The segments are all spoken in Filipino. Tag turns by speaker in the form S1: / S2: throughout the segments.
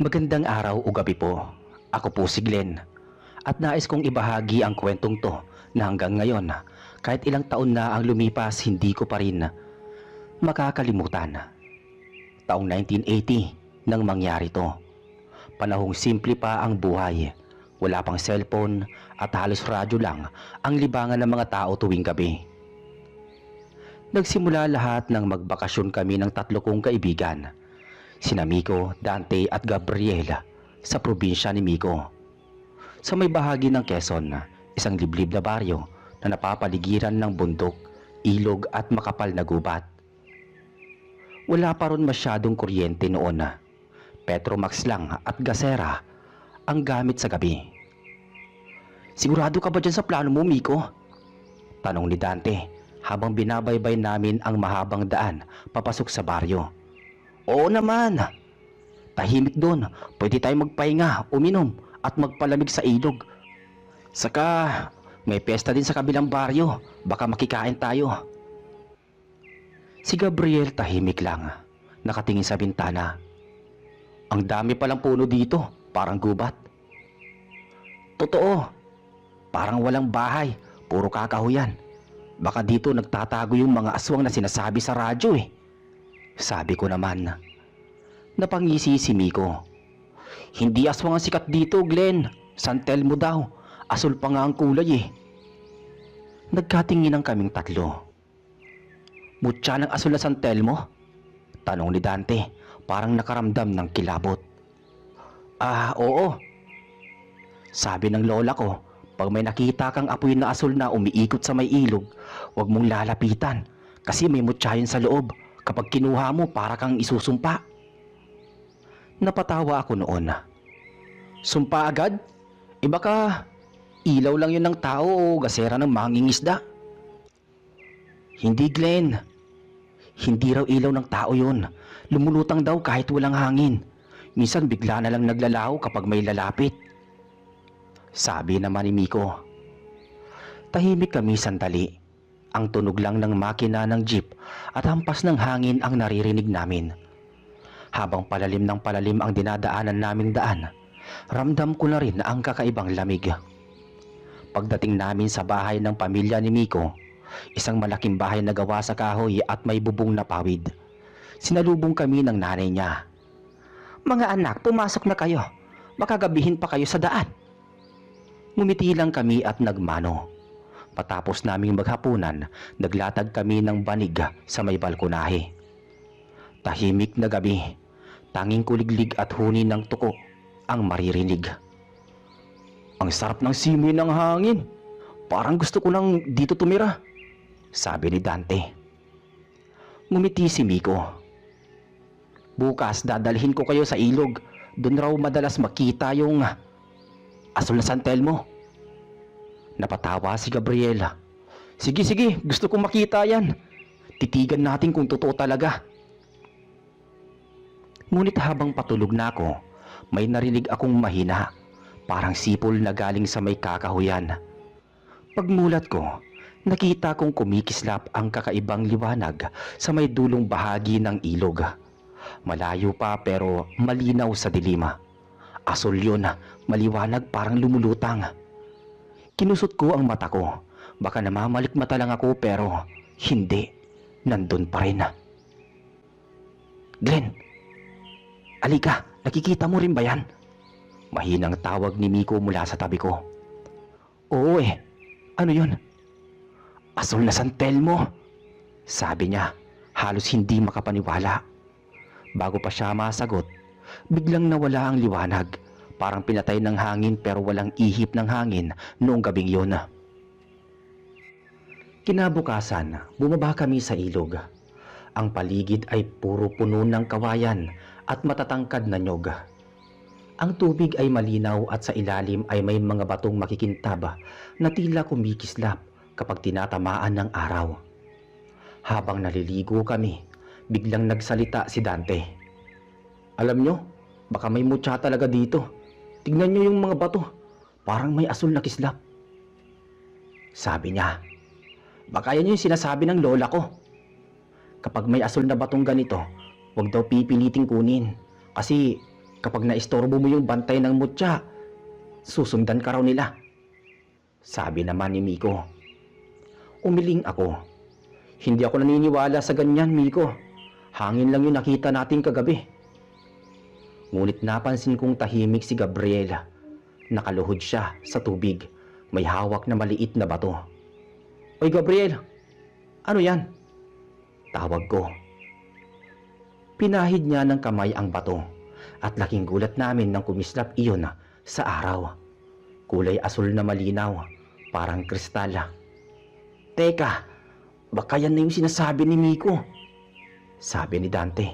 S1: Magandang araw o gabi po. Ako po si Glenn at nais kong ibahagi ang kwentong to na hanggang ngayon, kahit ilang taon na ang lumipas, hindi ko pa rin makakalimutan. Taong 1980 nang mangyari to. Panahong simple pa ang buhay. Wala pang cellphone at halos radyo lang ang libangan ng mga tao tuwing gabi. Nagsimula lahat nang magbakasyon kami ng tatlo kong kaibigan, sina Miko, Dante at Gabriela, sa probinsya ni Miko. Sa may bahagi ng Quezon, isang liblib na baryo na napapaligiran ng bundok, ilog at makapal na gubat. Wala pa ron masyadong kuryente noon. Petromax lang at gasera ang gamit sa gabi. "Sigurado ka ba dyan sa plano mo, Miko?" tanong ni Dante habang binabaybay namin ang mahabang daan papasok sa baryo. "Oo naman. Tahimik doon. Pwede tayong magpahinga, uminom at magpalamig sa ilog. Saka may piyesta din sa kabilang baryo. Baka makikain tayo." Si Gabriel tahimik lang, nakatingin sa bintana. "Ang dami palang puno dito, parang gubat." "Totoo. Parang walang bahay, puro kakahuyan. Baka dito nagtatago yung mga aswang na sinasabi sa radyo eh," sabi ko naman. Napangisi si Miko. "Hindi aswang ang sikat dito, Glenn. San Telmo daw. Asul pa nga ang kulay eh." Nagkatinginan kaming tatlo. "Mutya ng asul na San Telmo?" tanong ni Dante, parang nakaramdam ng kilabot. Oo. Sabi ng lola ko, pag may nakita kang apoy na asul na umiikot sa may ilog, huwag mong lalapitan kasi may mutya yun sa loob. Kapag kinuha mo, para kang isusumpa." Napatawa ako noon. "Sumpa agad? Baka ilaw lang yun ng tao o gasera ng mangingisda." "Hindi, Glenn. Hindi raw ilaw ng tao yun. Lumulutang daw kahit walang hangin. Minsan bigla na lang naglalaho kapag may lalapit," sabi naman ni Miko. Tahimik kami sandali. Ang tunog lang ng makina ng jeep at hampas ng hangin ang naririnig namin. Habang palalim ng palalim ang dinadaanan naming daan, ramdam ko na rin ang kakaibang lamig. Pagdating namin sa bahay ng pamilya ni Miko, isang malaking bahay na gawa sa kahoy at may bubong na pawid, sinalubong kami ng nanay niya. "Mga anak, pumasok na kayo. Baka gabihin pa kayo sa daan." Ngumiti lang kami at nagmano. Patapos naming maghapunan, naglatag kami ng banig sa may balkonahe. Tahimik na gabi. Tanging kuliglig at huni ng tuko ang maririnig. "Ang sarap ng simoy ng hangin. Parang gusto ko nang dito tumira," sabi ni Dante. Ngumiti si Miko. "Bukas dadalhin ko kayo sa ilog. Doon raw madalas makita yung asul na San Telmo." Napatawa si Gabriela. Sige, gusto kong makita yan. Titigan natin kung totoo talaga." Ngunit habang patulog na ako, may narinig akong mahina, parang sipol na galing sa may kakahuyan. Pagmulat ko, nakita kong kumikislap ang kakaibang liwanag sa may dulong bahagi ng ilog. Malayo pa pero malinaw sa dilim. Asul yun, maliwanag, parang lumulutang. Kinusot ko ang mata ko. Baka namamalikmata lang ako pero hindi. Nandun pa rin. "Glenn, alika, nakikita mo rin ba yan?" Mahinang tawag ni Miko mula sa tabi ko. "Oo eh, ano yun?" "Asul na San Telmo," sabi niya, halos hindi makapaniwala. Bago pa siya masagot, biglang nawala ang liwanag. Parang pinatay ng hangin pero walang ihip ng hangin noong gabing yun. Kinabukasan, bumaba kami sa ilog. Ang paligid ay puro puno ng kawayan at matatangkad na nyog. Ang tubig ay malinaw at sa ilalim ay may mga batong makikintab na tila kumikislap kapag tinatamaan ng araw. Habang naliligo kami, biglang nagsalita si Dante. "Alam nyo, baka may mutya talaga dito. Tignan nyo yung mga bato. Parang may asul na kislap," sabi niya. "Baka yan yung sinasabi ng lola ko. Kapag may asul na batong ganito, huwag daw pipiliting kunin. Kasi Kapag naistorbo mo yung bantay ng mutya, susundan ka raw nila. Sabi naman ni Miko. Umiling ako. Hindi ako naniniwala sa ganyan, Miko. Hangin lang yung nakita natin kagabi. Ngunit napansin kong tahimik si Gabriel. Nakaluhod siya sa tubig. May hawak na maliit na bato. Oy Gabriel, ano yan? Tawag ko. Pinahid niya ng kamay ang bato at laking gulat namin nang kumislap iyon sa araw. Kulay asul na malinaw, parang kristal. Teka, baka yan na yung sinasabi ni Miko. Sabi ni Dante.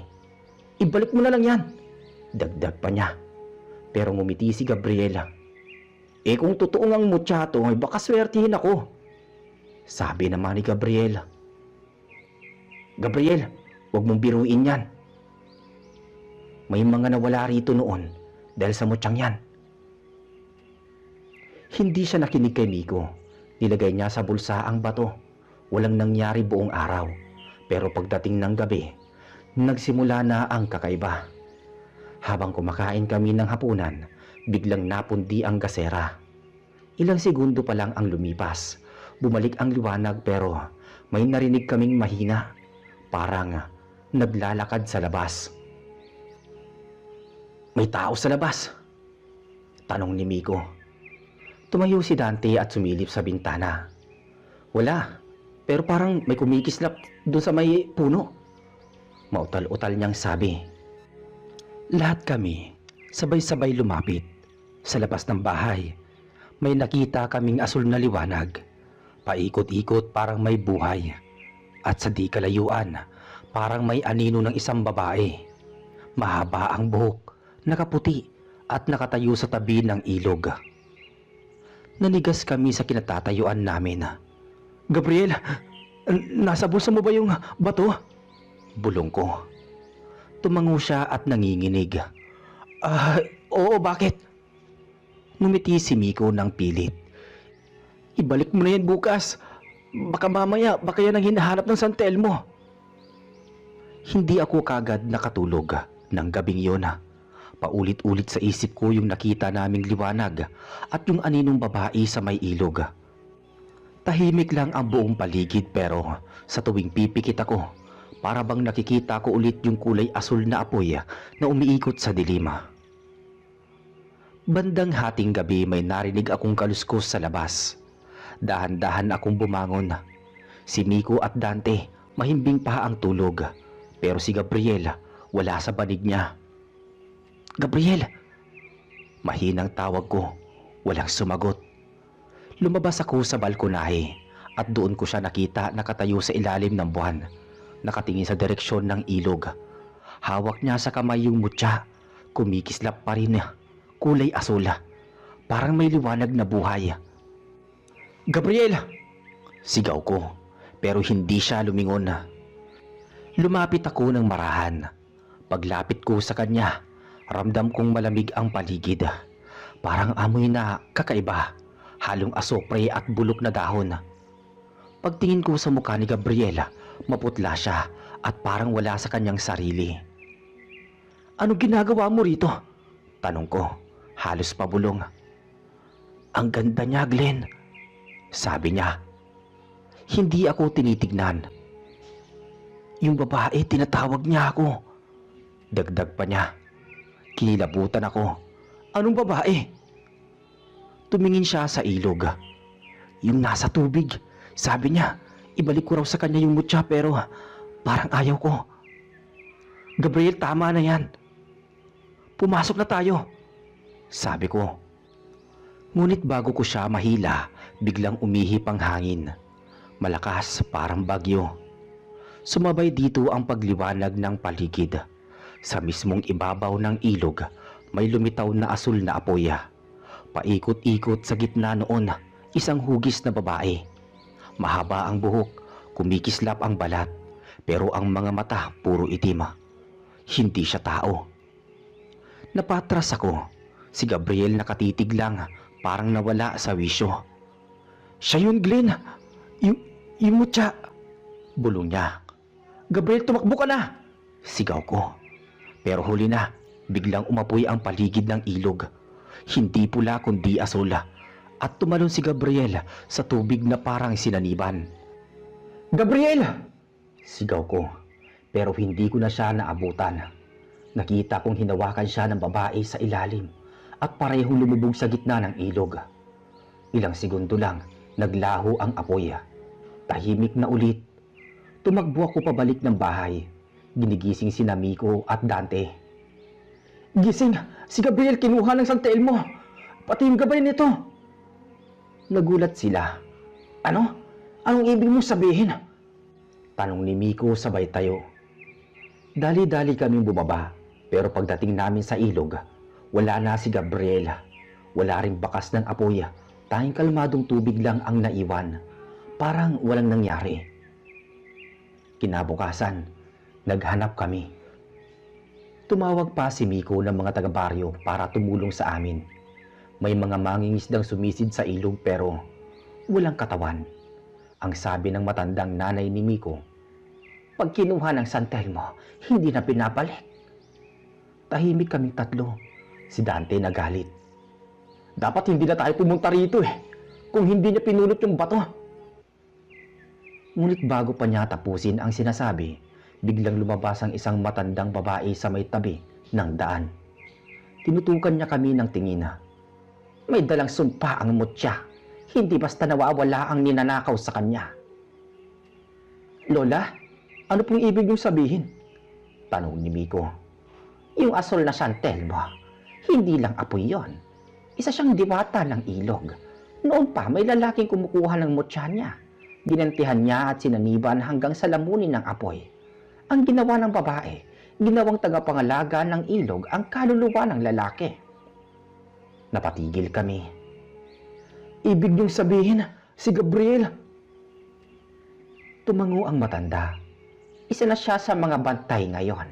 S1: Ibalik mo na lang yan. Dagdag pa niya. Pero ngumiti si Gabriela. Kung totoo ngang mutya to, baka swertihin ako. Sabi naman ni Gabriel. Gabriel, huwag mong biruin yan. May mga nawala rito noon dahil sa mutyang yan. Hindi siya nakinig kay Miko. Nilagay niya sa bulsa ang bato. Walang nangyari buong araw. Pero pagdating ng gabi, nagsimula na ang kakaiba. Habang kumakain kami ng hapunan, biglang napundi ang gasera. Ilang segundo pa lang ang lumipas. Bumalik ang liwanag pero may narinig kaming mahina. Parang naglalakad sa labas. May tao sa labas? Tanong ni Miko. Tumayo si Dante at sumilip sa bintana. Wala, pero parang may kumikislap doon sa may puno. Mautal-utal niyang sabi. Lahat kami sabay-sabay lumapit. Sa labas ng bahay, may nakita kaming asul na liwanag. Paikot-ikot parang may buhay. At sa di kalayuan, parang may anino ng isang babae. Mahaba ang buhok, nakaputi at nakatayo sa tabi ng ilog. Nanigas kami sa kinatatayuan namin. Gabriel, nasa bulsa mo ba yung bato? Bulong ko. Tumango siya at nanginginig. Oo, bakit? Ngumiti si Miko ng pilit. Ibalik mo na yan bukas. Baka mamaya, baka yan ang hinahanap ng santel mo. Hindi ako kagad nakatulog ng gabing yun. Paulit-ulit sa isip ko yung nakita naming liwanag at yung aninong babae sa may ilog. Tahimik lang ang buong paligid pero sa tuwing pipikit ako, para bang nakikita ko ulit yung kulay asul na apoy na umiikot sa dilim. Bandang hating gabi may narinig akong kaluskos sa labas. Dahan-dahan akong bumangon. Si Miko at Dante mahimbing pa ang tulog pero si Gabriel wala sa banig niya. Gabriel! Mahinang tawag ko, walang sumagot. Lumabas ako sa balkonahe at doon ko siya nakita nakatayo sa ilalim ng buwan, nakatingin sa direksyon ng ilog. Hawak niya sa kamay yung mutya, kumikislap pa rin, kulay asul, parang may liwanag na buhay. Gabriel! Sigaw ko, pero hindi siya lumingon. Lumapit ako ng marahan. Paglapit ko sa kanya, ramdam kong malamig ang paligid. Parang amoy na kakaiba, halong asopre at bulok na dahon. Pagtingin ko sa mukha ni Gabriel, maputla siya at parang wala sa kanyang sarili. Ano ginagawa mo rito? Tanong ko, halos pabulong. Ang ganda niya, Glenn. Sabi niya. Hindi ako tinitignan. Yung babae, tinatawag niya ako. Dagdag pa niya. Kinilabutan ako. Anong babae? Tumingin siya sa ilog. Yung nasa tubig. Sabi niya, ibalik ko raw sa kanya yung mutya pero parang ayaw ko. Gabriel, tama na yan. Pumasok na tayo. Sabi ko. Ngunit bago ko siya mahila, biglang umihip ang hangin. Malakas, parang bagyo. Sumabay dito ang pagliwanag ng paligid. Sa mismong ibabaw ng ilog, may lumitaw na asul na apoy. Paikot-ikot sa gitna noon, isang hugis na babae. Mahaba ang buhok, kumikislap ang balat, pero ang mga mata puro itim. Hindi siya tao. Napatras ako. Si Gabriel nakatitig lang, parang nawala sa wisyo. Siya yun, Glenn. Yung mutya. Bulong niya. Gabriel, tumakbo ka na! Sigaw ko. Pero huli na. Biglang umapoy ang paligid ng ilog. Hindi pula kundi asul. At tumalon si Gabriel sa tubig na parang sinaniban. "Gabriel!" Sigaw ko, pero hindi ko na siya naabutan. Nakita kong hinawakan siya ng babae sa ilalim at parehong lumubog sa gitna ng ilog. Ilang segundo lang, naglaho ang apoy. Tahimik na ulit. Tumakbo ako pabalik ng bahay. Ginigising si Miko at Dante. "Gising! Si Gabriel kinuha ng Santel mo! Pati yung gabay nito!" Nagulat sila. "Ano? Anong ibig mong sabihin?" Tanong ni Miko sabay tayo. Dali-dali kaming bumaba, pero pagdating namin sa ilog, wala na si Gabriel. Wala ring bakas ng apoy, tanging kalmadong tubig lang ang naiwan. Parang walang nangyari. Kinabukasan, naghanap kami. Tumawag pa si Miko ng mga taga-baryo para tumulong sa amin. May mga mangingisdang sumisid sa ilog pero walang katawan. Ang sabi ng matandang nanay ni Miko, "Pag kinuha ng Santel mo, hindi na pinabalik." Tahimik kaming tatlo. Si Dante nagalit. "Dapat hindi na tayo pumunta rito kung hindi niya pinulot yung bato." Ngunit bago pa niya tapusin ang sinasabi, biglang lumabas ang isang matandang babae sa may tabi ng daan. Tinutukan niya kami ng tingin. "May dalang sumpa ang mutya. Hindi basta nawawala ang ninanakaw sa kanya." "Lola, ano pong ibig niyong sabihin?" Tanong ni Miko. "Yung asul na Santel mo, hindi lang apoy yon. Isa siyang diwata ng ilog. Noon pa may lalaking kumukuha ng mutya niya. Ginantihan niya at sinaniban hanggang sa lamunin ng apoy. Ang ginawa ng babae, ginawang tagapangalaga ng ilog ang kaluluwa ng lalaki." Napatigil kami. "Ibig niyong sabihin, si Gabriel?" Tumango ang matanda. "Isa na siya sa mga bantay ngayon."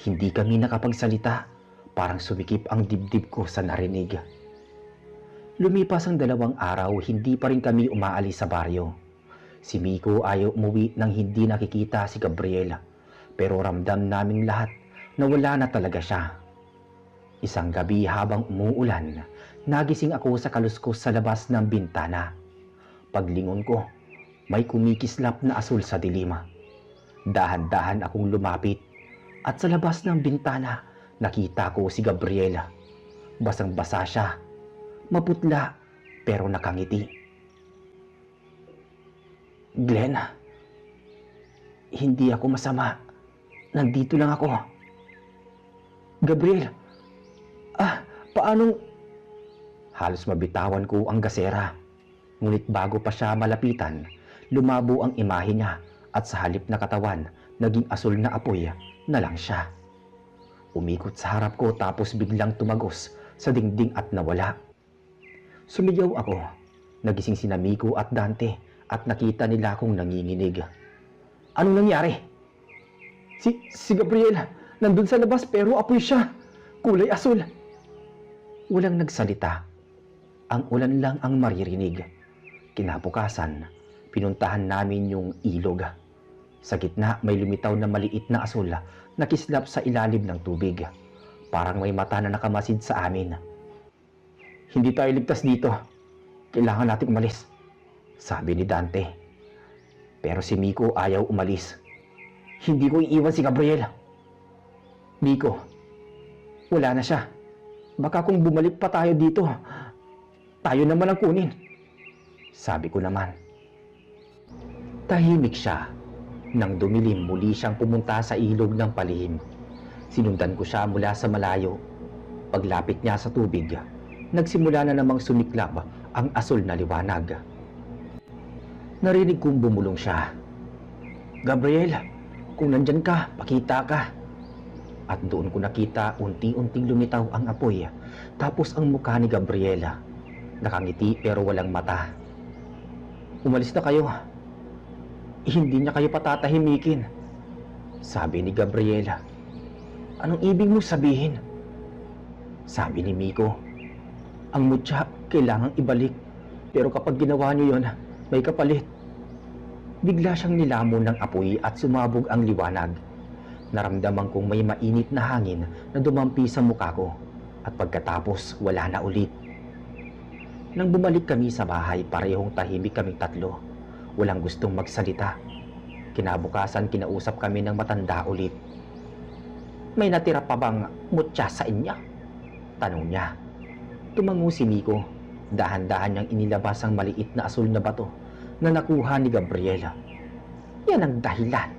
S1: Hindi kami nakapagsalita. Parang sumikip ang dibdib ko sa narinig. Lumipas ang 2 araw, hindi pa rin kami umaalis sa baryo. Si Miko ayaw umuwi nang hindi nakikita si Gabriel. Pero ramdam naming lahat na wala na talaga siya. Isang gabi habang umuulan, nagising ako sa kaluskos sa labas ng bintana. Paglingon ko, may kumikislap na asul sa dilim. Dahan-dahan akong lumapit at sa labas ng bintana, nakita ko si Gabriela. Basang-basa siya, maputla pero nakangiti. "Glenn, hindi ako masama. Nandito lang ako." "Gabriel, paanong..." Halos mabitawan ko ang gasera. Ngunit bago pa siya malapitan, lumabo ang imahe niya at sa halip na katawan, naging asul na apoy na lang siya. Umikot sa harap ko tapos biglang tumagos sa dingding at nawala. Sumigaw ako. Nagising si Miko at Dante at nakita nila akong nanginginig. "Anong nangyari?" Si Gabriel, nandun sa labas pero apoy siya. Kulay asul." Walang nagsalita. Ang ulan lang ang maririnig. Kinabukasan, pinuntahan namin yung ilog. Sa gitna may lumitaw na maliit na asul na kislap sa ilalim ng tubig. Parang may mata na nakamasid sa amin. "Hindi tayo ligtas dito. Kailangan natin umalis," sabi ni Dante. Pero si Miko ayaw umalis. "Hindi ko iiwan si Gabriel." "Miko, wala na siya. Baka kung bumalik pa tayo dito, tayo naman ang kunin," sabi ko naman. Tahimik siya. Nang dumilim, muli siyang pumunta sa ilog ng palihim. Sinundan ko siya mula sa malayo. Paglapit niya sa tubig, nagsimula na namang sumiklab ang asul na liwanag. Narinig kong bumulong siya. "Gabriel, kung nandyan ka, pakita ka." At doon ko nakita unti-unting lumitaw ang apoy, tapos ang mukha ni Gabriela. Nakangiti pero walang mata. "Umalis na kayo. Hindi niya kayo patatahimikin," sabi ni Gabriela. "Anong ibig mo sabihin?" Sabi ni Miko. "Ang mutya kailangang ibalik, pero kapag ginawa niyo yon, may kapalit." Bigla siyang nilamon ng apoy at sumabog ang liwanag. Naramdaman kong may mainit na hangin na dumampi sa mukha ko at pagkatapos wala na ulit. Nang bumalik kami sa bahay, parehong tahimik kaming tatlo. Walang gustong magsalita. Kinabukasan, kinausap kami ng matanda ulit. "May natira pa bang mutya sa inyo?" tanong niya. Tumango si Miko. Dahan-dahan niyang inilabas ang maliit na asul na bato na nakuha ni Gabriela. "Yan ang dahilan.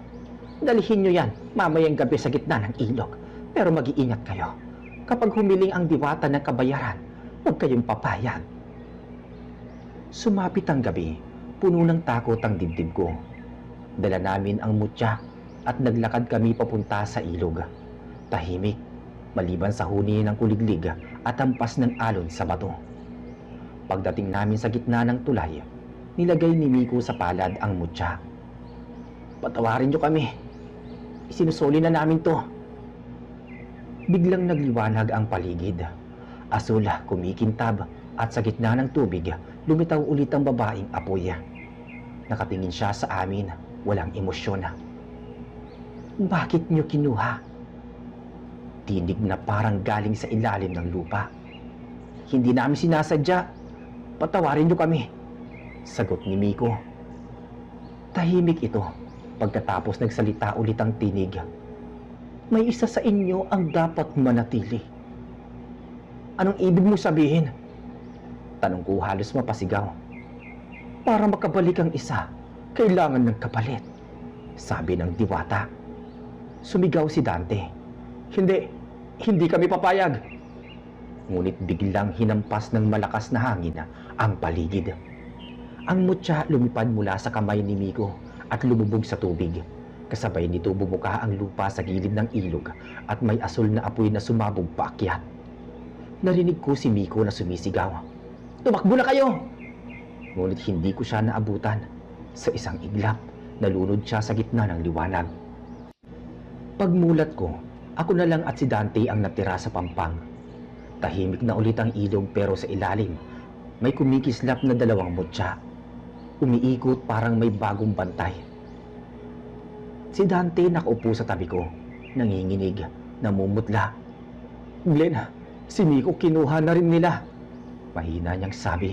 S1: Dalhin niyo yan mamayang gabi sa gitna ng ilog. Pero mag-iingat kayo. Kapag humiling ang diwata ng kabayaran, huwag kayong papayag." Sumapit ang gabi, puno ng takot ang dibdib ko. Dala namin ang mutya at naglakad kami papunta sa ilog. Tahimik, maliban sa huni ng kuliglig at hampas ng alon sa bato. Pagdating namin sa gitna ng tulay, nilagay ni Miko sa palad ang mutya. "Patawarin niyo kami. Isinusoli na namin to." Biglang nagliwanag ang paligid. Asul, kumikintab, at sa gitna ng tubig, lumitaw ulit ang babaeng apoy. Nakatingin siya sa amin, walang emosyon. "Bakit niyo kinuha?" Tinig na parang galing sa ilalim ng lupa. "Hindi namin sinasadya. Patawarin niyo kami," sagot ni Miko. Tahimik ito. Pagkatapos nagsalita ulit ang tinig. "May isa sa inyo ang dapat manatili." "Anong ibig mo sabihin?" tanong ko halos mapasigaw. "Para makabalik ang isa, kailangan ng kapalit," sabi ng diwata. Sumigaw si Dante. Hindi kami papayag." Ngunit biglang hinampas ng malakas na hangin ang paligid. Ang mutya lumipad mula sa kamay ni Miko at lumubog sa tubig. Kasabay nito bumuka ang lupa sa gilid ng ilog at may asul na apoy na sumabog paakyat. Narinig ko si Miko na sumisigaw, "Tumakbo na kayo!" Ngunit hindi ko siya naabutan. Sa isang iglap, nalunod siya sa gitna ng liwanag. Pagmulat ko, ako na lang at si Dante ang natira sa pampang. Tahimik na ulit ang ilog pero sa ilalim, may kumikislap na dalawang mutya. Umiikot parang may bagong bantay. Si Dante nakaupo sa tabi ko, nanginginig, namumutla. "Glenn, si Miko kinuha na rin nila," mahina niyang sabi.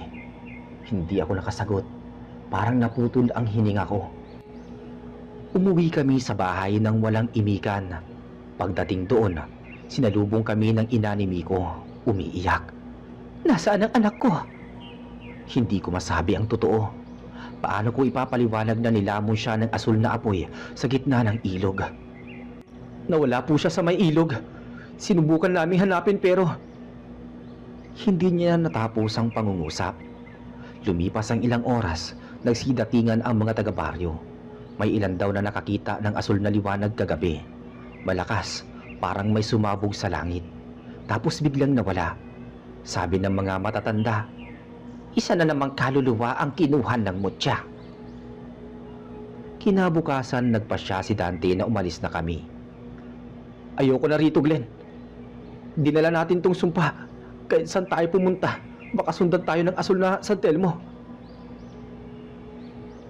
S1: Hindi ako nakasagot. Parang naputol ang hininga ko. Umuwi kami sa bahay nang walang imikan. Pagdating doon, sinalubong kami ng ina ni Miko, umiiyak. "Nasaan ang anak ko?" Hindi ko masabi ang totoo. Paano ko ipapaliwanag na nilamon siya ng asul na apoy sa gitna ng ilog? "Nawala po siya sa may ilog. Sinubukan namin hanapin pero..." Hindi niya natapos ang pangungusap. Lumipas ang ilang oras, nagsidatingan ang mga taga-baryo. May ilan daw na nakakita ng asul na liwanag kagabi. Malakas, parang may sumabog sa langit. Tapos biglang nawala. Sabi ng mga matatanda, isa na namang kaluluwa ang kinuha ng mutya. Kinabukasan, nagpasya si Dante na umalis na kami. "Ayoko na rito, Glenn. Dinala natin tong sumpa. Kahit saan tayo pumunta, baka sundan tayo ng asul na San Telmo."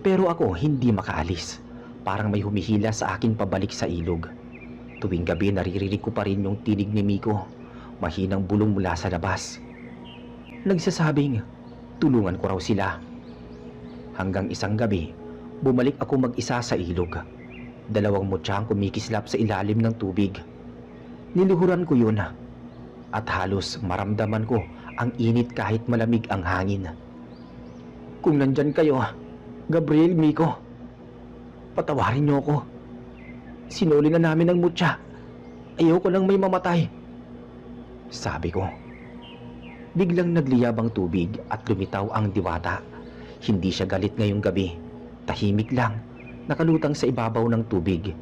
S1: Pero ako hindi makaalis. Parang may humihila sa akin pabalik sa ilog. Tuwing gabi naririnig ko pa rin yung tinig ni Miko. Mahinang bulong mula sa labas. Nagsasabing, tulungan ko raw sila. Hanggang isang gabi, bumalik ako mag-isa sa ilog. Dalawang mutya ang kumikislap sa ilalim ng tubig. Niluhuran ko yun at halos maramdaman ko ang init kahit malamig ang hangin. "Kung nandyan kayo, Gabriel, Miko, patawarin niyo ako. Sinuli na namin ang mutya. Ayoko nang may mamatay," sabi ko. Biglang nagliyab ang tubig at lumitaw ang diwata. Hindi siya galit ngayong gabi. Tahimik lang, nakalutang sa ibabaw ng tubig.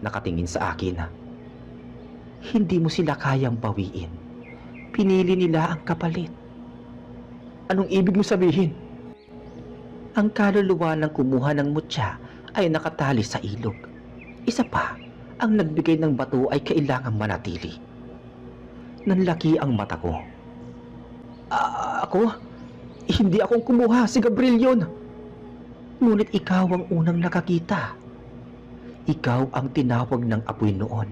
S1: Nakatingin sa akin. "Hindi mo sila kayang bawiin. Pinili nila ang kapalit." "Anong ibig mo sabihin?" "Ang kaluluwa ng kumuha ng mutya ay nakatali sa ilog. Isa pa, ang nagbigay ng bato ay kailangang manatili." Nanlaki ang mata ko. Ako? Hindi akong kumuha, si Gabriel yun." "Ngunit ikaw ang unang nakakita. Ikaw ang tinawag ng apoy noon.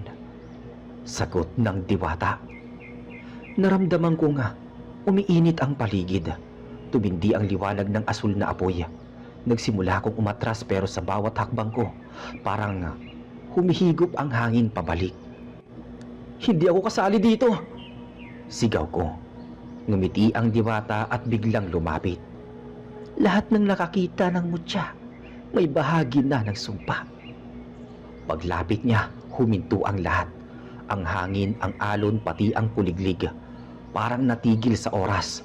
S1: Sagot ng diwata. Naramdaman ko nga, umiinit ang paligid. Tumindi ang liwanag ng asul na apoy. Nagsimula akong umatras pero sa bawat hakbang ko, parang humihigop ang hangin pabalik. Hindi ako kasali dito! Sigaw ko. Ngumiti ang diwata at biglang lumapit. Lahat ng nakakita ng mutya, may bahagi na ng sumpa. Paglapit niya, huminto ang lahat. Ang hangin, ang alon, pati ang kuliglig. Parang natigil sa oras.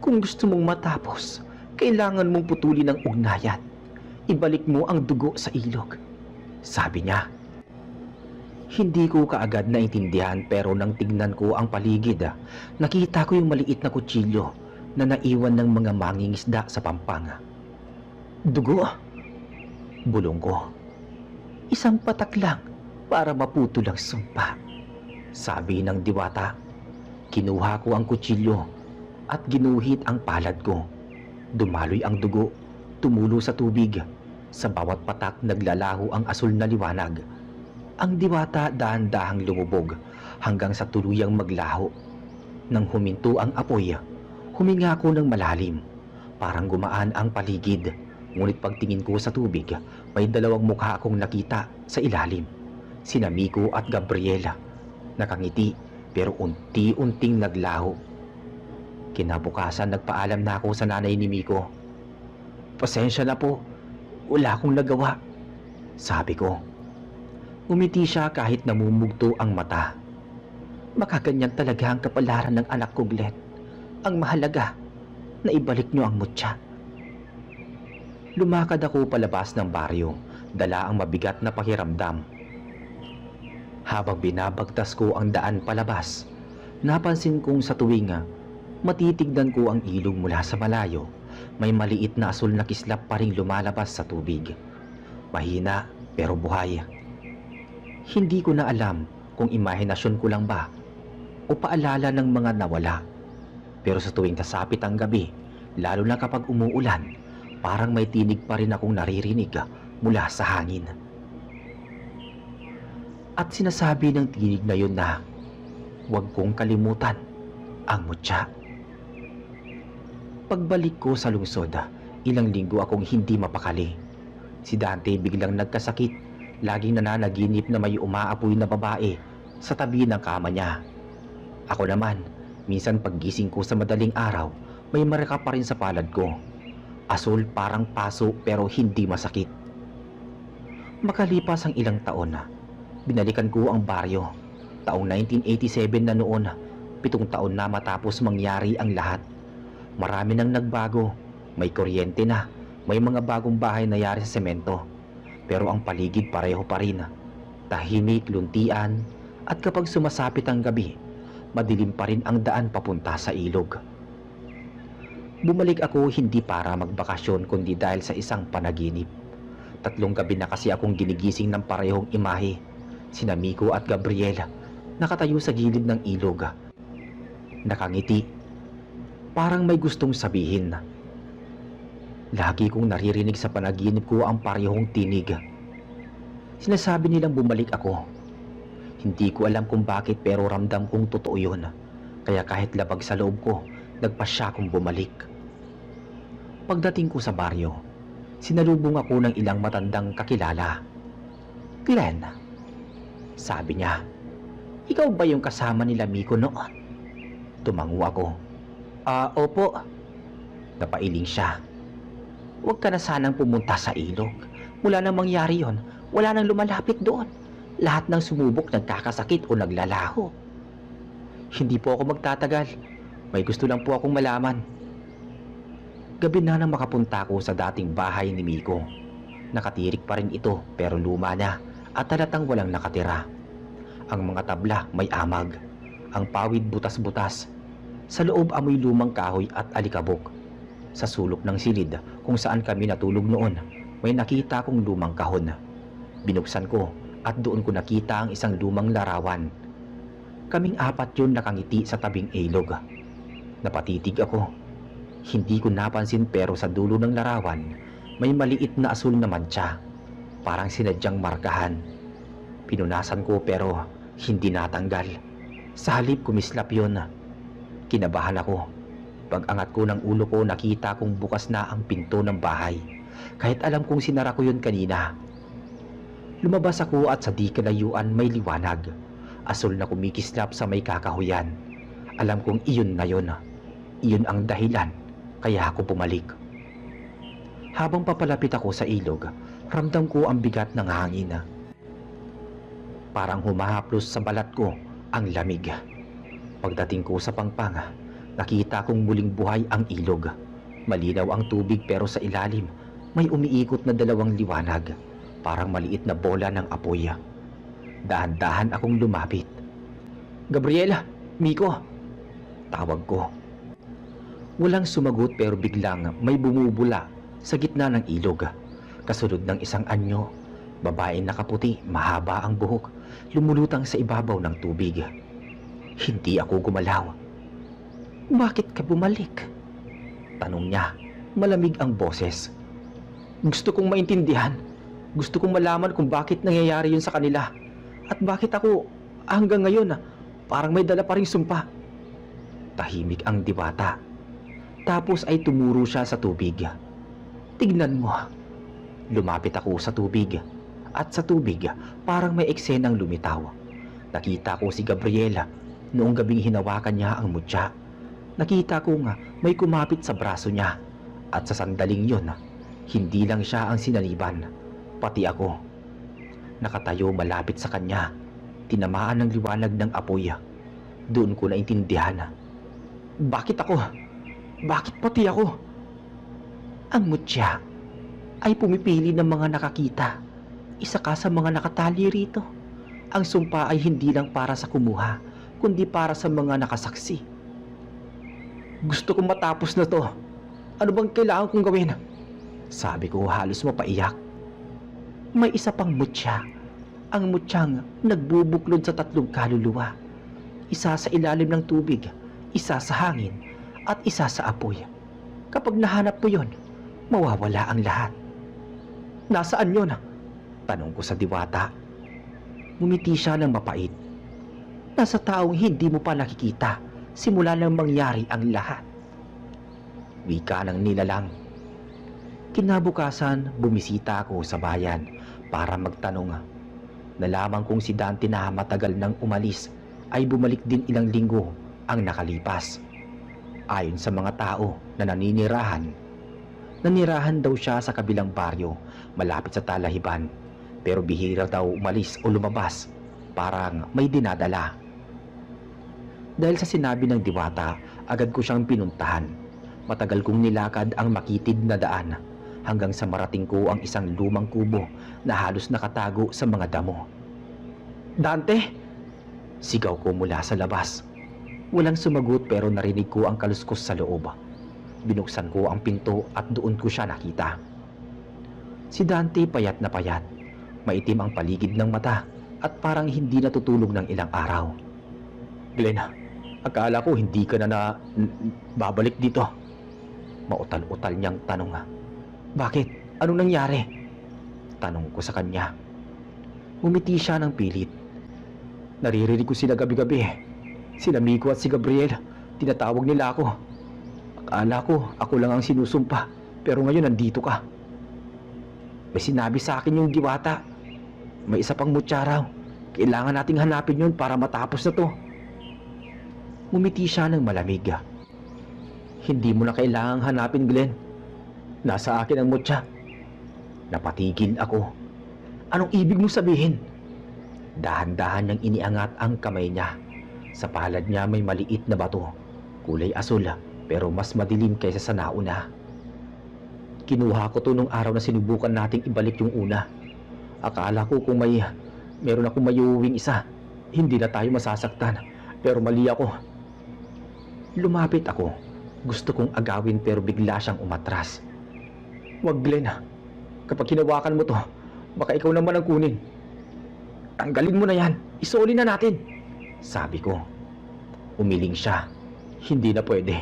S1: Kung gusto mong matapos, kailangan mong putulin ang ugnayan. Ibalik mo ang dugo sa ilog. Sabi niya. Hindi ko kaagad naintindihan pero nang tignan ko ang paligid, nakita ko yung maliit na kutsilyo na naiwan ng mga mangingisda sa pampang. Dugo? Bulong ko. Isang patak lang para maputol ang sumpa. Sabi ng diwata. Kinuha ko ang kutsilyo at ginuhit ang palad ko. Dumaloy ang dugo, tumulo sa tubig. Sa bawat patak naglalaho ang asul na liwanag. Ang diwata dahan-dahang lumubog hanggang sa tuluyang maglaho. Nang huminto ang apoy, huminga ko ng malalim. Parang gumaan ang paligid. Ngunit pagtingin ko sa tubig, may dalawang mukha akong nakita sa ilalim. Sina Miko at Gabriela. Nakangiti pero unti-unting naglaho. Kinabukasan nagpaalam na ako sa nanay ni Miko. Pasensya na po, wala akong nagawa, sabi ko. Umiti siya kahit namumugto ang mata. Makaganyan talaga ang kapalaran ng anak ko, Glenn. Ang mahalaga, na ibalik niyo ang mutya. Lumakad ako palabas ng baryo, dala ang mabigat na pakiramdam. Habang binabagtas ko ang daan palabas, napansin kong sa tuwing matitignan ko ang ilog mula sa malayo, may maliit na asul na kislap pa ring lumalabas sa tubig. Mahina pero buhay. Hindi ko na alam kung imahinasyon ko lang ba o paalala ng mga nawala. Pero sa tuwing kasapit ang gabi, lalo na kapag umuulan, parang may tinig pa rin akong naririnig mula sa hangin. At sinasabi ng tinig na yun na huwag kong kalimutan ang mutya. Pagbalik ko sa lungsod, ilang linggo akong hindi mapakali. Si Dante biglang nagkasakit. Laging nananaginip na may umaapoy na babae sa tabi ng kama niya. Ako naman, minsan paggising ko sa madaling araw, may marka pa rin sa palad ko. Asul parang paso pero hindi masakit. Makalipas ang ilang taon, binalikan ko ang baryo. Taong 1987 na noon, 7 taon na matapos mangyari ang lahat. Marami nang nagbago, may kuryente na, may mga bagong bahay na yari sa semento. Pero ang paligid pareho pa rin. Tahimik, luntian, at kapag sumasapit ang gabi, madilim pa rin ang daan papunta sa ilog. Bumalik ako hindi para magbakasyon kundi dahil sa isang panaginip. 3 gabi na kasi akong ginigising ng parehong imahe. Sina Miko at Gabriela, nakatayo sa gilid ng ilog. Nakangiti. Parang may gustong sabihin. Lagi kong naririnig sa panaginip ko ang parehong tinig. Sinasabi nilang bumalik ako. Hindi ko alam kung bakit pero ramdam kong totoo yun. Kaya kahit labag sa loob ko, nagpasya kong bumalik. Pagdating ko sa baryo, sinalubong ako ng ilang matandang kakilala. Glenn, sabi niya, ikaw ba yung kasama nila Miko noon? Tumango ako. Opo. Napailing siya. Huwag ka na sanang pumunta sa ilog. Wala nang mangyari yon. Wala nang lumalapit doon. Lahat ng sumubok nagkakasakit o naglalaho. Hindi po ako magtatagal. May gusto lang po akong malaman. Gabi na nang makapunta ko sa dating bahay ni Miko. Nakatirik pa rin ito pero luma na at halatang walang nakatira. Ang mga tabla may amag. Ang pawid butas-butas. Sa loob amoy lumang kahoy at alikabok. Sa sulok ng silid kung saan kami natulog noon, may nakita kong lumang kahon. Binuksan ko at doon ko nakita ang isang lumang larawan. Kaming 4 yun nakangiti sa tabing ilog. Napatitig ako. Hindi ko napansin pero sa dulo ng larawan, may maliit na asul na mantsa. Parang sinadyang markahan. Pinunasan ko pero hindi natanggal. Sa halip kumislap yun. Kinabahan ako. Pag-angat ko ng ulo ko, nakita kong bukas na ang pinto ng bahay. Kahit alam kong sinara ko yun kanina. Lumabas ako at sa di kalayuan may liwanag. Asul na kumikislap sa may kakahuyan. Alam kong iyon na yun. Iyon ang dahilan kaya ako bumalik. Habang papalapit ako sa ilog, ramdam ko ang bigat ng hangin. Parang humahaplos sa balat ko ang lamig. Pagdating ko sa pangpang, nakita kong muling buhay ang ilog. Malinaw ang tubig pero sa ilalim may umiikot na dalawang liwanag, parang maliit na bola ng apoy. Dahan-dahan akong lumapit. "Gabriela! Miko!" Tawag ko. Walang sumagot pero biglang may bumubula sa gitna ng ilog. Kasunod ng isang anyo, babaeng nakaputi, mahaba ang buhok, lumulutang sa ibabaw ng tubig. Hindi ako gumalaw. "Bakit ka bumalik?" Tanong niya. Malamig ang boses. Gusto kong maintindihan. Gusto kong malaman kung bakit nangyayari yun sa kanila. At bakit ako hanggang ngayon parang may dala pa ring sumpa. Tahimik ang diwata. Tapos ay tumuro siya sa tubig. "Tignan mo." Lumapit ako sa tubig. At sa tubig parang may eksenang lumitaw. Nakita ko si Gabriela noong gabing hinawakan niya ang mutya. Nakita ko nga may kumapit sa braso niya. At sa sandaling yun, hindi lang siya ang sinaliban, pati ako. Nakatayo malapit sa kanya, tinamaan ng liwanag ng apoy. Doon ko naintindihan. Bakit ako? Bakit pati ako? Ang mutya ay pumipili ng mga nakakita. Isa ka sa mga nakatali rito. Ang sumpa ay hindi lang para sa kumuha, kundi para sa mga nakasaksi. Gusto kong matapos na to. Ano bang kailangan kong gawin? Sabi ko halos mapaiyak. May isa pang mutya. Ang mutyang nagbubuklod sa tatlong kaluluwa. Isa sa ilalim ng tubig, isa sa hangin, at isa sa apoy. Kapag nahanap mo yon, mawawala ang lahat. Nasaan yon? Tanong ko sa diwata. Ngumiti siya ng mapait. Nasa taong hindi mo pa nakikita simula nang mangyari ang lahat. Wika ng nilalang. Kinabukasan, bumisita ako sa bayan para magtanong. Nalaman kong si Dante na matagal nang umalis ay bumalik din ilang linggo ang nakalipas. Ayon sa mga tao na nanirahan daw siya sa kabilang baryo malapit sa Talahiban, pero bihira daw umalis o lumabas, parang may dinadala. Dahil sa sinabi ng diwata, agad ko siyang pinuntahan. Matagal kong nilakad ang makitid na daan hanggang sa marating ko ang isang lumang kubo na halos nakatago sa mga damo. "Dante!" Sigaw ko mula sa labas. Walang sumagot pero narinig ko ang kaluskos sa loob. Binuksan ko ang pinto at doon ko siya nakita. Si Dante payat na payat. Maitim ang paligid ng mata at parang hindi natutulog ng ilang araw. "Glenn, akala ko hindi ka na babalik dito." Mautal-utal niyang tanong. "Bakit? Anong nangyari?" Tanong ko sa kanya. Umiti siya ng pilit. "Naririnig ko sila gabi-gabi. Sila Miko at si Gabriel. Tinatawag nila ako. Akala ko ako lang ang sinusumpa. Pero ngayon nandito ka." "May sinabi sa akin yung diwata. May isa pang mutya raw. Kailangan nating hanapin yun para matapos na to." Umiti siya ng malamig. "Hindi mo na kailangang hanapin, Glenn. Nasa akin ang mutya." Napatigil ako. "Anong ibig mo sabihin?" Dahan-dahan niyang iniangat ang kamay niya. Sa palad niya may maliit na bato. Kulay asul pero mas madilim kaysa sa nauna. "Kinuha ko to nung araw na sinubukan nating ibalik yung una. Akala ko kung meron akong mayuwing isa, hindi na tayo masasaktan. Pero mali ako." Lumapit ako. Gusto kong agawin pero bigla siyang umatras. "Wag, Glenn. Kapag hinawakan mo to, baka ikaw naman ang kunin. Tanggalin mo na yan. Isoli na natin." Sabi ko. Umiling siya. "Hindi na pwede.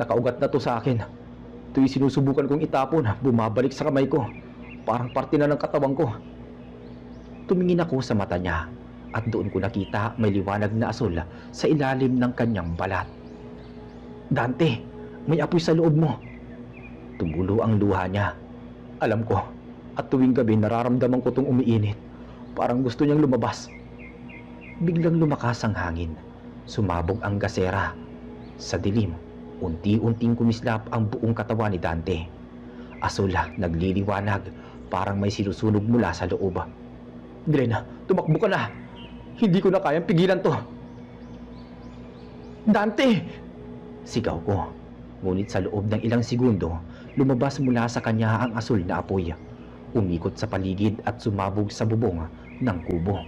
S1: Nakaugat na to sa akin. Tuwing sinusubukan kong itapon, bumabalik sa kamay ko. Parang parte na ng katawan ko. Tumingin ako sa mata niya at doon ko nakita may liwanag na asul sa ilalim ng kanyang balat. Dante, may apoy sa loob mo. Tumulo ang luha niya. Alam ko, at tuwing gabi nararamdaman ko itong umiinit. Parang gusto niyang lumabas. Biglang lumakas ang hangin. Sumabog ang gasera. Sa dilim, unti-unting kumislap ang buong katawan ni Dante. Asul nagliliwanag, parang may sinusunog mula sa loob. Glenn, tumakbo ka na. Hindi ko na kayang pigilan to. Dante! Sigaw ko. Ngunit sa loob ng ilang segundo, lumabas mula sa kanya ang asul na apoy. Umikot sa paligid at sumabog sa bubong ng kubo.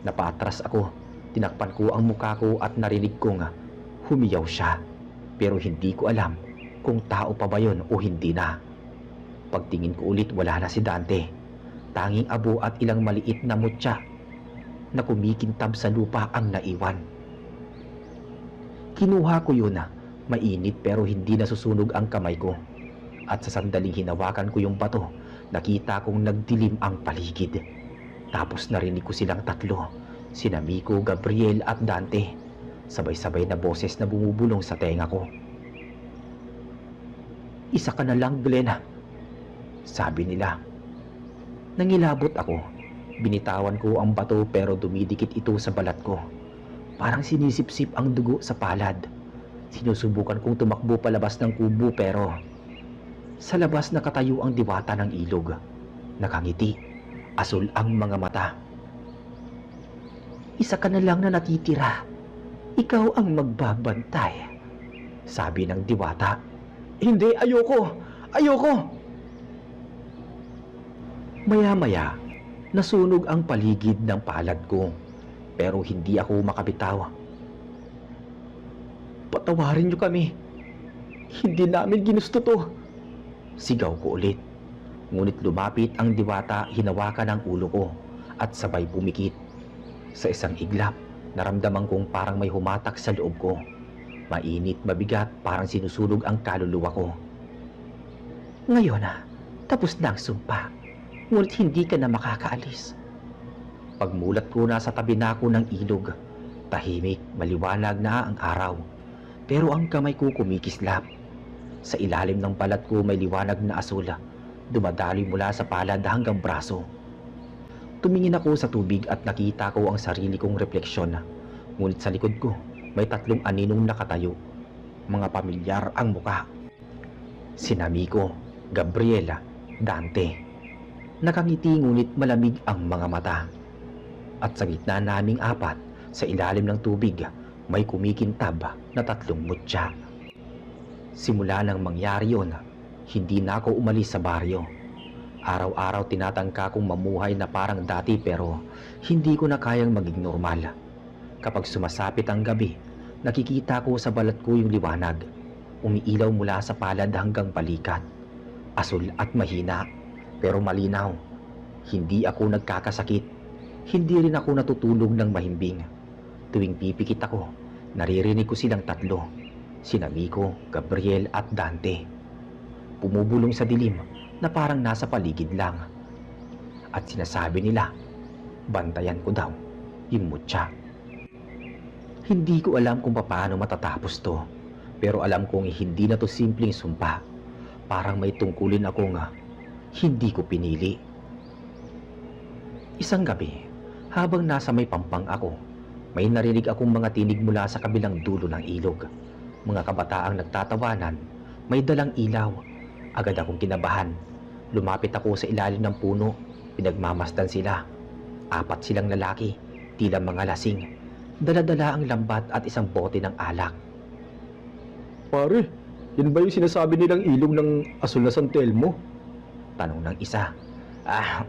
S1: Napatras ako. Tinakpan ko ang muka ko at narinig kong humiyaw siya. Pero hindi ko alam kung tao pa ba yun o hindi na. Pagtingin ko ulit, wala na si Dante. Tanging abo at ilang maliit na mutya na kumikintab sa lupa ang naiwan. Kinuha ko yun. Mainit pero hindi nasusunog ang kamay ko. At sa sandaling hinawakan ko yung bato, nakita kong nagdilim ang paligid. Tapos narinig ko silang tatlo, sina Miko, Gabriel at Dante. Sabay-sabay na boses na bumubulong sa tenga ko. Isa ka na lang, Glenn, sabi nila. Nangilabot ako. Binitawan ko ang bato pero dumidikit ito sa balat ko. Parang sinisipsip ang dugo sa palad. Sinusubukan kong tumakbo palabas ng kubo pero sa labas nakatayo ang diwata ng ilog. Nakangiti. Asul ang mga mata. Isa ka na lang na natitira. Ikaw ang magbabantay, sabi ng diwata. Hindi, ayoko! Ayoko! Maya-maya, nasunog ang paligid ng palad ko. Pero hindi ako makabitaw. Patawarin niyo kami. Hindi namin ginusto to. Sigaw ko ulit. Ngunit lumapit ang diwata, hinawakan ang ulo ko at sabay pumikit. Sa isang iglap, naramdaman kong parang may humatak sa loob ko. Mainit, mabigat, parang sinusunog ang kaluluwa ko. Ngayon tapos na ang sumpa. Ngunit hindi ka na makakaalis. Pagmulat ko, nasa tabi na ako ng ilog. Tahimik, maliwanag na ang araw. Pero ang kamay ko kumikislap. Sa ilalim ng balat ko may liwanag na asul. Dumadaloy mula sa palad hanggang braso. Tumingin ako sa tubig at nakita ko ang sarili kong refleksyon. Ngunit sa likod ko, may tatlong aninong nakatayo. Mga pamilyar ang muka. Sina Miko, Gabriela, Dante. Nakangiti ngunit malamig ang mga mata. At sa gitna naming apat, sa ilalim ng tubig, may kumikintab na tatlong mutya. Simula nang mangyari yun, hindi na ako umalis sa baryo. Araw-araw tinatangka kong mamuhay na parang dati pero hindi ko na kayang maging normal. Kapag sumasapit ang gabi, nakikita ko sa balat ko yung liwanag. Umiilaw mula sa palad hanggang balikat. Asul at mahina, pero malinaw. Hindi ako nagkakasakit. Hindi rin ako natutulog ng mahimbing. Tuwing pipikit ako, naririnig ko silang tatlo. Sina Miko, Gabriel at Dante. Pumubulong sa dilim na parang nasa paligid lang. At sinasabi nila, bantayan ko daw yung mutya. Hindi ko alam kung paano matatapos to. Pero alam kong hindi na to simpleng sumpa. Parang may tungkulin akong hindi ko pinili. Isang gabi, habang nasa may pampang ako, may narinig akong mga tinig mula sa kabilang dulo ng ilog. Mga kabataang nagtatawanan, may dalang ilaw. Agad akong kinabahan. Lumapit ako sa ilalim ng puno. Pinagmamasdan sila. 4 silang lalaki, tila mga lasing. Dala-dala ang lambat at isang bote ng alak. Pare, yan ba yung sinasabi nilang ilog ng asul na San Telmo? Tanong ng isa.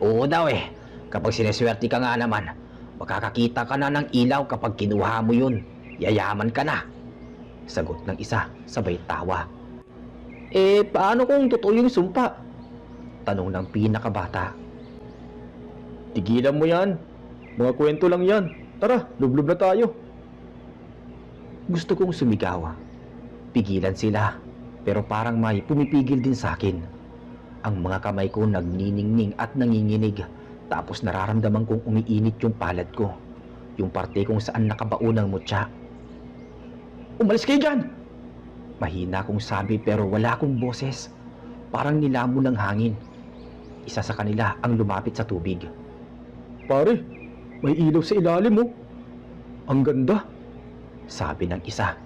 S1: Oo daw eh. Kapag sineswerte ka nga naman, makakakita ka na ng ilaw kapag kinuha mo yun. Yayaman ka na. Sagot ng isa, sabay tawa. Paano kung totoo yung sumpa? Tanong ng pinakabata. Tigilan mo yan. Mga kwento lang yan. Tara, lublub na tayo. Gusto kong sumigaw. Pigilan sila, pero parang may pumipigil din sa akin. Ang mga kamay ko nagniningning at nanginginig, tapos nararamdaman kong umiinit yung palad ko, yung parte kung saan nakabaon ang mutya. "Umalis kayo dyan!" Mahina kong sabi pero wala akong boses. Parang nilamon ng hangin. Isa sa kanila ang lumapit sa tubig. "Pare, may ilaw sa ilalim mo. Ang ganda," sabi ng isa.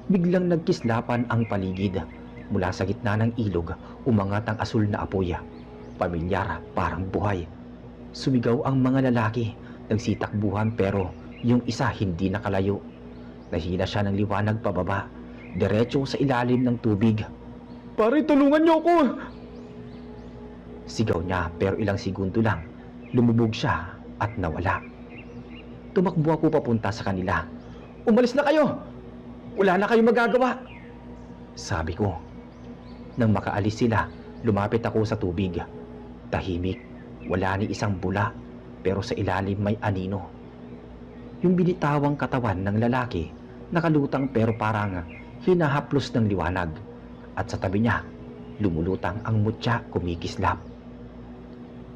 S1: Biglang nagkislapan ang paligid. Mula sa gitna ng ilog, umangat ang asul na apoy. Pamilyar, parang buhay. Sumigaw ang mga lalaki, nagsitakbuhan pero yung isa hindi nakalayo. Nahila siya ng liwanag pababa, diretso sa ilalim ng tubig. "Pare, tulungan niyo ako!" Sigaw niya pero ilang segundo lang, lumubog siya at nawala. Tumakbo ako papunta sa kanila. "Umalis na kayo! Wala na kayong magagawa!" sabi ko. Nang makaalis sila, lumapit ako sa tubig. Tahimik, wala ni isang bula, pero sa ilalim may anino. Yung binitawang katawan ng lalaki, nakalutang pero parang hinahaplos ng liwanag. At sa tabi niya, lumulutang ang mutya kumikislap.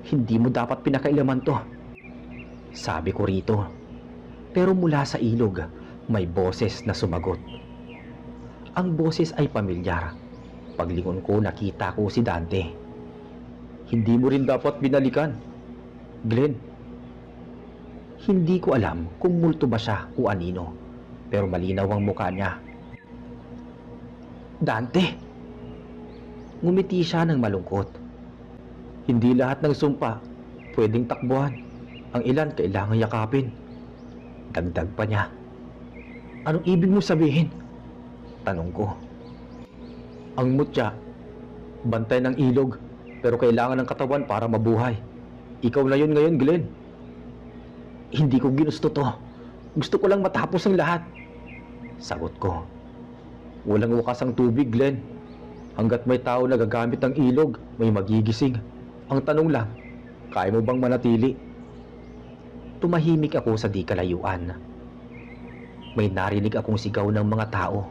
S1: "Hindi mo dapat pinakailaman to," sabi ko rito. Pero mula sa ilog, may boses na sumagot. Ang boses ay pamilyar. Paglingon ko, nakita ko si Dante. "Hindi mo rin dapat binalikan, Glenn." Hindi ko alam kung multo ba siya o anino, pero malinaw ang mukha niya. "Dante!" Ngumiti siya ng malungkot. "Hindi lahat ng sumpa pwedeng takbuhan. Ang ilan kailangang yakapin." Dagdag pa niya. "Anong ibig mo sabihin?" tanong ko. "Ang mutya, bantay ng ilog, pero kailangan ng katawan para mabuhay. Ikaw na yun ngayon, Glenn." "Hindi ko ginusto to. Gusto ko lang matapos ang lahat," sagot ko. "Walang wakas ang tubig, Glenn. Hanggat may tao na gagamit ng ilog, may magigising. Ang tanong lang, kaya mo bang manatili?" Tumahimik ako sa di kalayuan. May narinig akong sigaw ng mga tao.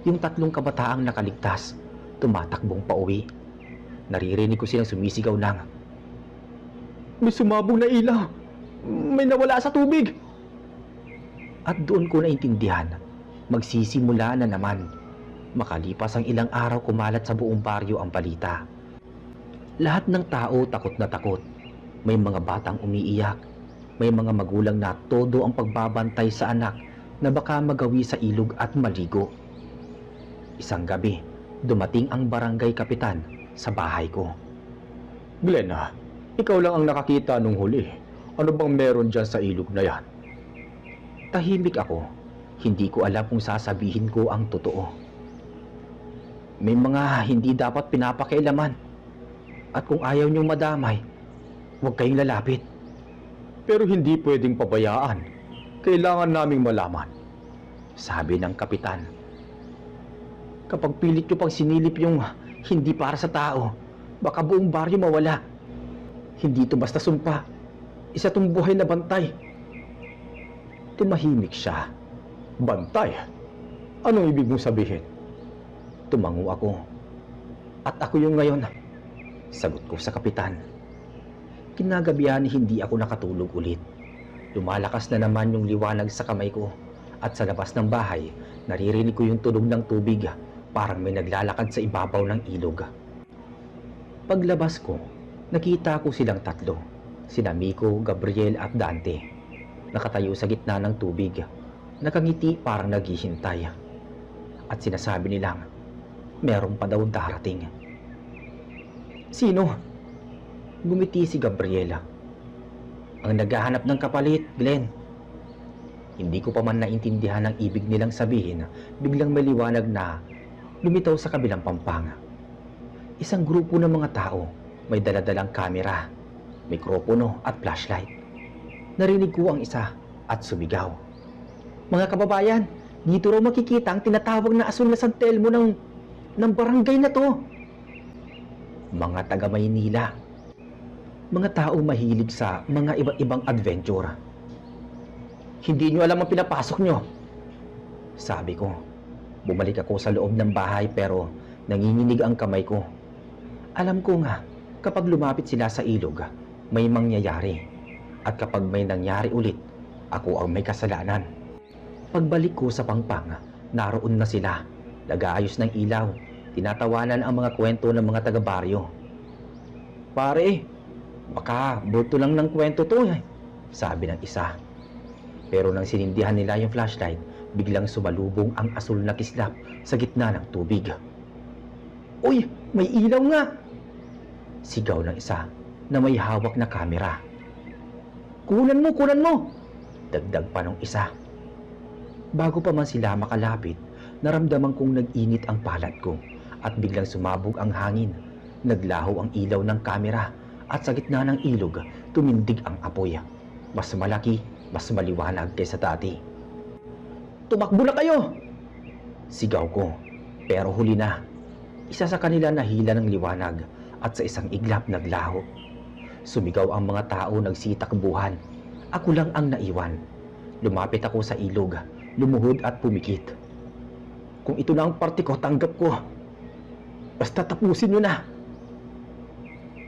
S1: Yung 3 kabataang nakaligtas, tumatakbong pauwi. Naririnig ko silang sumisigaw ng, "May sumabog na ilaw! May nawala sa tubig!" At doon ko naintindihan, magsisimula na naman. Makalipas ang ilang araw, kumalat sa buong baryo ang balita. Lahat ng tao takot na takot. May mga batang umiiyak. May mga magulang na todo ang pagbabantay sa anak na baka magawi sa ilog at maligo. Isang gabi, dumating ang barangay kapitan sa bahay ko. "Glenn, ikaw lang ang nakakita nung huli. Ano bang meron dyan sa ilog na yan?" Tahimik ako. Hindi ko alam kung sasabihin ko ang totoo. "May mga hindi dapat pinapakialaman. At kung ayaw niyong madamay, huwag kayong lalapit." "Pero hindi pwedeng pabayaan. Kailangan naming malaman," sabi ng kapitan. "Kapag pilit nyo pang sinilip yung hindi para sa tao, baka buong baryo mawala. Hindi to basta sumpa. Isa tong buhay na bantay." Tumahimik siya. "Bantay? Anong ibig mong sabihin?" Tumango ako. "At ako yung ngayon," sagot ko sa kapitan. Kinagabihan hindi ako nakatulog ulit. Lumalakas na naman yung liwanag sa kamay ko. At sa labas ng bahay, naririnig ko yung tunog ng tubig. Parang may naglalakad sa ibabaw ng ilog. Paglabas ko, nakita ko silang 3. Sina Miko, Gabriel at Dante. Nakatayo sa gitna ng tubig. Nakangiti parang naghihintay. At sinasabi nilang, meron pa daw darating. "Sino?" Gumiti si Gabriela. "Ang naghahanap ng kapalit, Glenn." Hindi ko pa man naintindihan ang ibig nilang sabihin, biglang may liwanag na lumitaw sa kabilang pampanga. Isang grupo ng mga tao, may daladalang kamera, mikropono at flashlight. Narinig ko ang isa at sumigaw. "Mga kababayan, dito raw makikita ang tinatawag na asul na San Telmo ng barangay na to." Mga taga Maynila. Mga tao mahilig sa mga iba't ibang adventure. "Hindi nyo alam ang pinapasok nyo," sabi ko. Bumalik ako sa loob ng bahay pero nanginginig ang kamay ko. Alam ko nga, kapag lumapit sila sa ilog, may mangyayari. At kapag may nangyari ulit, ako ang may kasalanan. Pagbalik ko sa pangpang, naroon na sila. Nag-aayos ng ilaw, tinatawanan ang mga kwento ng mga taga-baryo. Pare, baka bulto lang ng kwento to eh, sabi ng isa. Pero nang sinindihan nila yung flashlight, biglang sumalubong ang asul na kislap sa gitna ng tubig. Uy, may ilaw nga! Sigaw ng isa na may hawak na kamera. Kunan mo, kunan mo! Dagdag pa ng isa. Bago pa man sila makalapit, naramdaman kong nag-init ang palad ko at biglang sumabog ang hangin. Naglaho ang ilaw ng kamera at sa gitna ng ilog, tumindig ang apoy. Mas malaki, mas maliwanag kaysa dati. Tumakbo na kayo! Sigaw ko, pero huli na. Isa sa kanila nahila ng liwanag at sa isang iglap naglaho. Sumigaw ang mga tao nagsitakbuhan. Ako lang ang naiwan. Lumapit ako sa ilog, lumuhod at pumikit. Kung ito na ang parte ko, tanggap ko. Basta tapusin nyo na.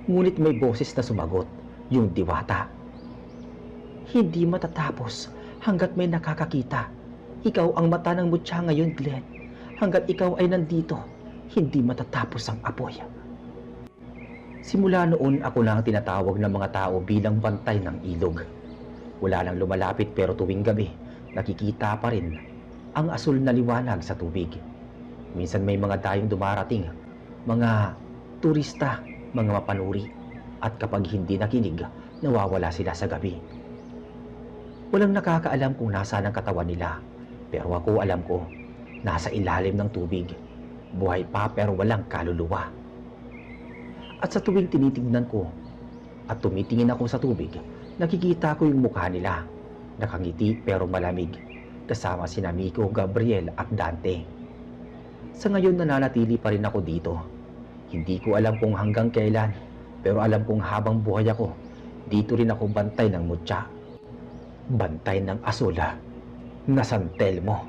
S1: Ngunit may boses na sumagot, yung diwata. Hindi matatapos hanggat may nakakakita. Ikaw ang mata ng mutya ngayon, Glenn. Hanggat ikaw ay nandito, hindi matatapos ang apoy. Simula noon ako na ang tinatawag ng mga tao bilang bantay ng ilog. Wala nang lumalapit pero tuwing gabi, nakikita pa rin ang asul na liwanag sa tubig. Minsan may mga dayong dumarating, mga turista, mga mapanuri, at kapag hindi nakinig, nawawala sila sa gabi. Walang nakakaalam kung nasaan ang katawan nila, pero ako alam ko, nasa ilalim ng tubig. Buhay pa pero walang kaluluwa. At sa tuwing tinitingnan ko at tumitingin ako sa tubig, nakikita ko yung mukha nila. Nakangiti pero malamig, kasama sina Miko, Gabriel at Dante. Sa ngayon nananatili pa rin ako dito. Hindi ko alam kung hanggang kailan, pero alam kong habang buhay ako, dito rin ako bantay ng mutya. Bantay ng asula na San Telmo.